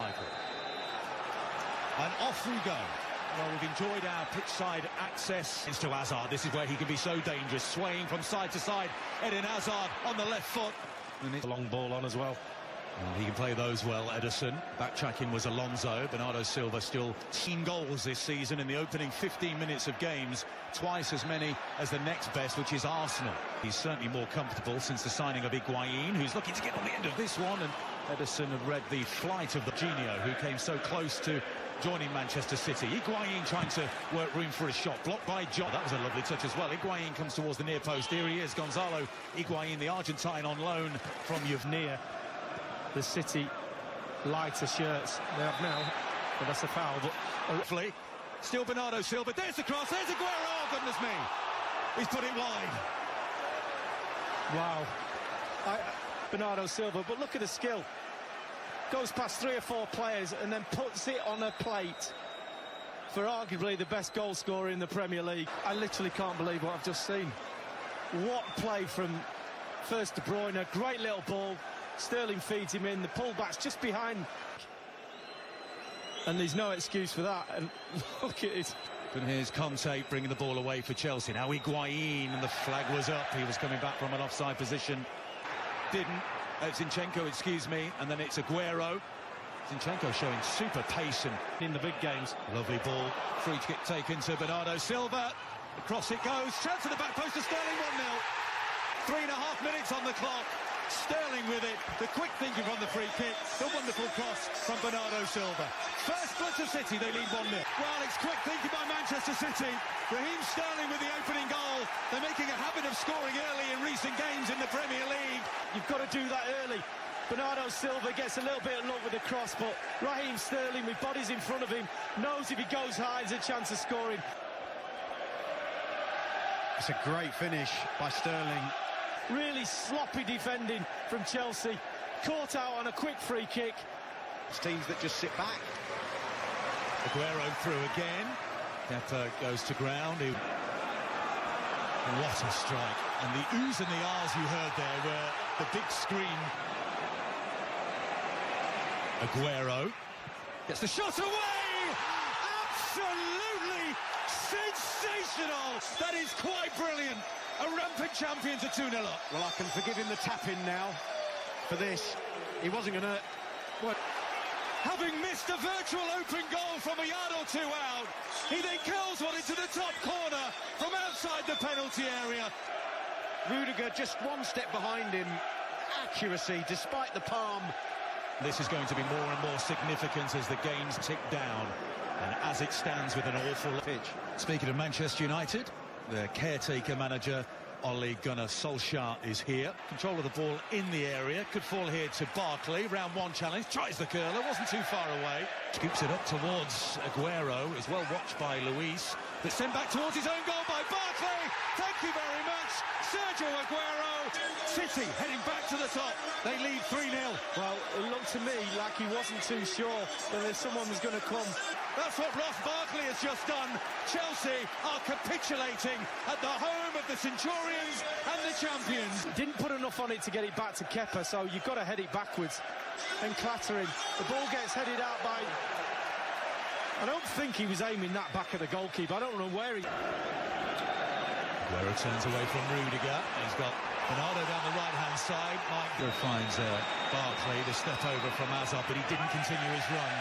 And off we go. Well, we've enjoyed our pitch-side access into Hazard. This is where he can be so dangerous, swaying from side to side. Eden Hazard on the left foot. And it's a long ball on as well. And he can play those well, Ederson. Backtracking was Alonso. Bernardo Silva still 10 goals this season in the opening 15 minutes of games. Twice as many as the next best, which is Arsenal. He's certainly more comfortable since the signing of Higuain, who's looking to get on the end of this one. And Ederson had read the flight of the Genio, who came so close to joining Manchester City. Higuain trying to work room for a shot, blocked by John. That was a lovely touch as well. Higuain comes towards the near post. Here he is, Gonzalo Higuain, the Argentine on loan from Juventus. The City lighter shirts they have now, but that's a foul. But hopefully, still Bernardo Silva. There's the cross. There's Aguero. Oh, goodness me! He's put it wide. Wow, Bernardo Silva. But look at the skill. Goes past 3 or 4 players and then puts it on a plate for arguably the best goal scorer in the Premier League. I literally can't believe what I've just seen. What play from first De Bruyne. Great little ball. Sterling feeds him in, the pullback's just behind. And there's no excuse for that. And look at it. And here's Conte bringing the ball away for Chelsea. Now Higuain, and the flag was up. He was coming back from an offside position. Didn't. Zinchenko, excuse me. And then it's Aguero. Zinchenko showing super pace in the big games. Lovely ball. Free kick taken to Bernardo Silva. Across it goes. Chance to the back post of Sterling, 1-0. 3.5 minutes on the clock. Sterling with it, the quick thinking from the free kick, the wonderful cross from Bernardo Silva. First blitz of City, they lead 1-0. Well, it's quick thinking by Manchester City. Raheem Sterling with the opening goal. They're making a habit of scoring early in recent games in the Premier League. You've got to do that early. Bernardo Silva gets a little bit of luck with the cross, but Raheem Sterling, with bodies in front of him, knows if he goes high, there's a chance of scoring. It's a great finish by Sterling. Really sloppy defending from Chelsea. Caught out on a quick free kick. It's teams that just sit back. Aguero through again. Kepa goes to ground. What a strike. And the oohs and the ahs you heard there were the big screen. Aguero gets the shot away! Absolutely sensational! That is quite brilliant. A rampant champion to 2-0 up. Well, I can forgive him the tap-in now for this. He wasn't going to... Having missed a virtual open goal from a yard or 2 out, he then curls one into the top corner from outside the penalty area. Rudiger just 1 step behind him. Accuracy, despite the palm. This is going to be more and more significant as the games tick down. And as it stands with an awful pitch. Speaking of Manchester United, the caretaker manager, Ole Gunnar Solskjaer, is here. Control of the ball in the area. Could fall here to Barkley. Round 1 challenge. Tries the curler. Wasn't too far away. Scoops it up towards Aguero. Is well watched by Luis. But sent back towards his own goal by Barkley. Thank you very much, Sergio Aguero. City heading back to the top. They lead 3-0. Well, it looked to me like he wasn't too sure whether someone was going to come. That's what Ross Barkley has just done. Chelsea are capitulating at the home of the Centurions and the champions. Didn't put enough on it to get it back to Kepa, so you've got to head it backwards and clatter him. The ball gets headed out by... I don't think he was aiming that back at the goalkeeper. I don't know where he... Aguero turns away from Rudiger. He's got Bernardo down the right-hand side. Mike finds Barkley, the step over from Hazard, but he didn't continue his run.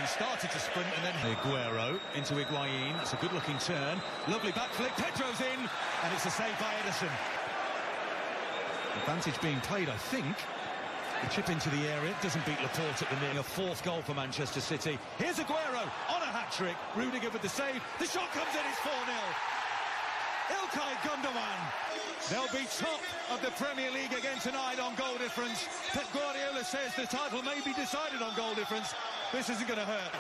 He started to sprint and then Aguero into Higuain. That's a good-looking turn. Lovely backflip. Pedro's in, and it's a save by Ederson. Advantage being played, I think. The chip into the area. Doesn't beat Laporte at the near. A 4th goal for Manchester City. Here's Aguero on a hat-trick. Rudiger with the save. The shot comes in. It's 4-0. Ilkay Gundogan. They'll be top of the Premier League again tonight on goal difference. Pep Guardiola says the title may be decided on goal difference. This isn't going to hurt.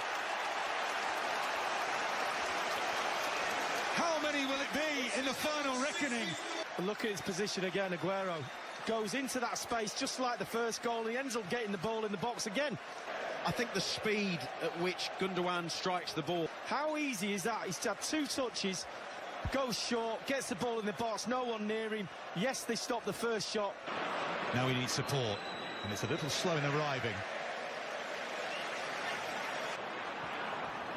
How many will it be in the final reckoning? Look at his position again, Aguero. Goes into that space just like the first goal. He ends up getting the ball in the box again. I think the speed at which Gundogan strikes the ball. How easy is that? He's had 2 touches. Goes short, gets the ball in the box, no one near him. Yes, they stopped the first shot. Now he needs support, and it's a little slow in arriving.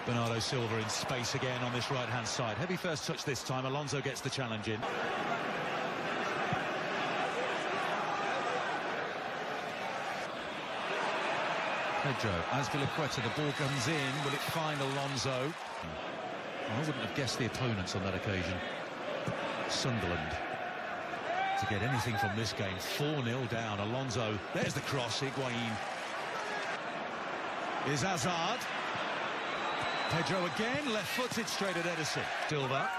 Bernardo Silva in space again on this right-hand side. Heavy first touch this time. Alonso gets the challenge in. Pedro, Azpilicueta, the ball comes in. Will it find Alonso? I wouldn't have guessed the opponents on that occasion. Sunderland. To get anything from this game, 4-0 down. Alonso, there's the cross, Higuain. Is Hazard. Pedro again, left-footed straight at Ederson. Silva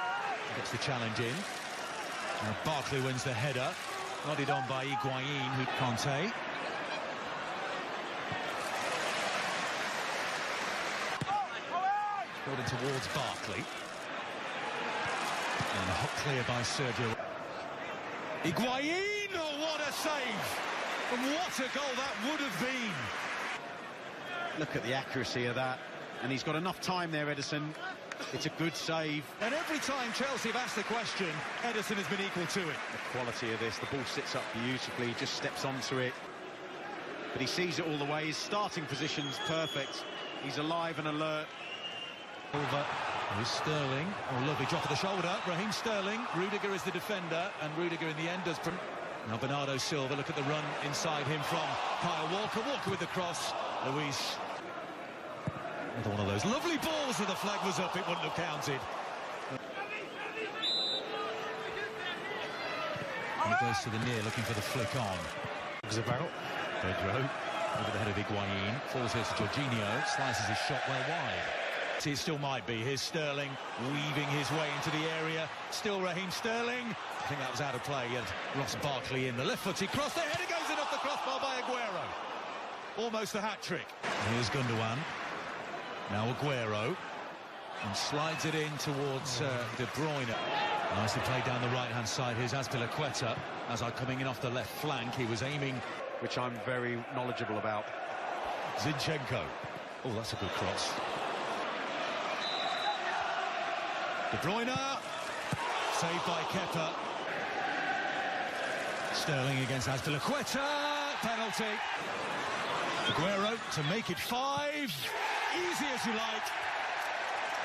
gets the challenge in. Now Barkley wins the header. Nodded on by Higuain, who Conte. Brought in towards Barkley. And a hot clear by Sergio. Higuain, oh, what a save! And what a goal that would have been! Look at the accuracy of that. And he's got enough time there, Ederson. It's a good save. And every time Chelsea have asked the question, Ederson has been equal to it. The quality of this, the ball sits up beautifully, just steps onto it. But he sees it all the way. His starting position's perfect. He's alive and alert. Silva with Sterling. Oh, lovely drop of the shoulder. Raheem Sterling. Rudiger is the defender, and Rudiger in the end does. Now Bernardo Silva, look at the run inside him from Kyle Walker. Walker with the cross. Luis. Another one of those lovely balls, and the flag was up. It wouldn't have counted. And he goes to the near, looking for the flick on. It's about Pedro over the head of Higuain. Falls here to Jorginho. Slices his shot well wide. It still might be. Here's Sterling weaving his way into the area. Still Raheem Sterling. I think that was out of play. He had Ross Barkley in the left-footed cross. The header goes in off the crossbar by Aguero. Almost a hat-trick. Here's Gundogan. Now Aguero. And slides it in towards De Bruyne. Nicely played down the right-hand side. Here's Azpilicueta. Hazard coming in off the left flank. He was aiming. Which I'm very knowledgeable about. Zinchenko. Oh, that's a good cross. De Bruyne, saved by Kepa. Sterling against Azpilicueta, penalty. Aguero to make it 5. Easy as you like.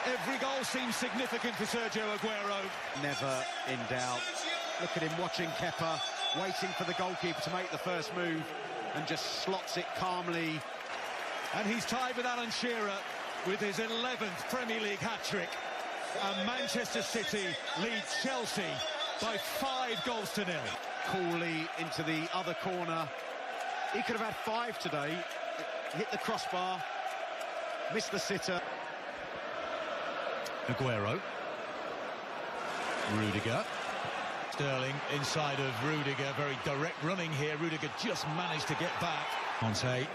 Every goal seems significant for Sergio Aguero. Never in doubt. Look at him watching Kepa, waiting for the goalkeeper to make the first move, and just slots it calmly. And he's tied with Alan Shearer with his 11th Premier League hat-trick. And Manchester City leads Chelsea by 5-0. Coolly into the other corner. He could have had 5 today. Hit the crossbar, missed the sitter. Aguero. Rudiger. Sterling inside of Rudiger. Very direct running here. Rudiger just managed to get back. Conte.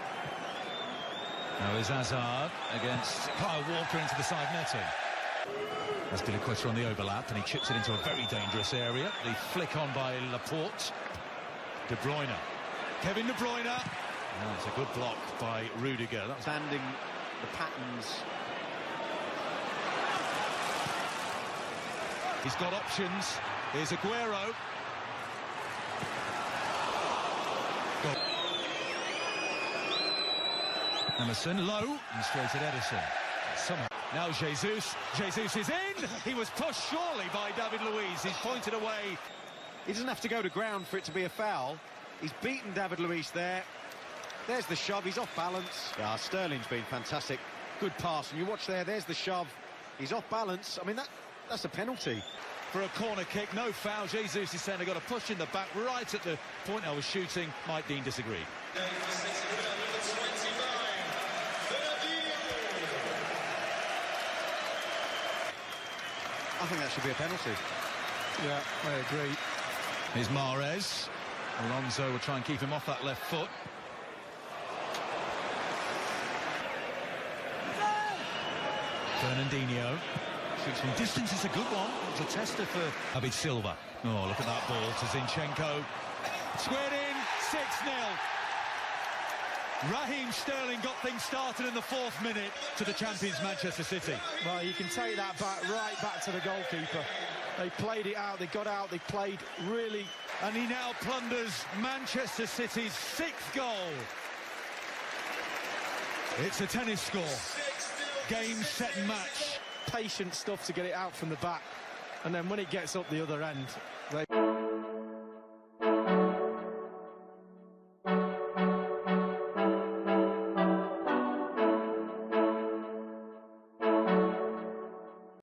Now is Hazard against Kyle Walker into the side netting. Azpilicueta on the overlap, and he chips it into a very dangerous area. The flick on by Laporte. De Bruyne. Kevin De Bruyne. Oh, it's a good block by Rudiger. That's Standing the patterns. He's got options. Here's Aguero. Emerson low and straight at Ederson. Somehow. Now Jesus. Jesus is in. He was pushed surely by David Luiz. He's pointed away. He doesn't have to go to ground for it to be a foul. He's beaten David Luiz there. There's the shove. He's off balance. Yeah, Sterling's been fantastic. Good pass. And you watch there. There's the shove. He's off balance. I mean, that's a penalty. For a corner kick, no foul. Jesus is saying they got a push in the back right at the point I was shooting. Mike Dean disagreed. I think that should be a penalty. Yeah, I agree. Here's Mahrez. Alonso will try and keep him off that left foot. Fernandinho. Shoots from distance, it's a good one. It's a tester for David Silva. Oh, look at that ball to Zinchenko. Squared in, 6-0. Raheem Sterling got things started in the 4th minute to the champions Manchester City. Well, you can take that back, right back to the goalkeeper. They played it out, they got out, they played really... And he now plunders Manchester City's 6th goal. It's a tennis score. Game, set and match. Patient stuff to get it out from the back, and then when it gets up the other end, they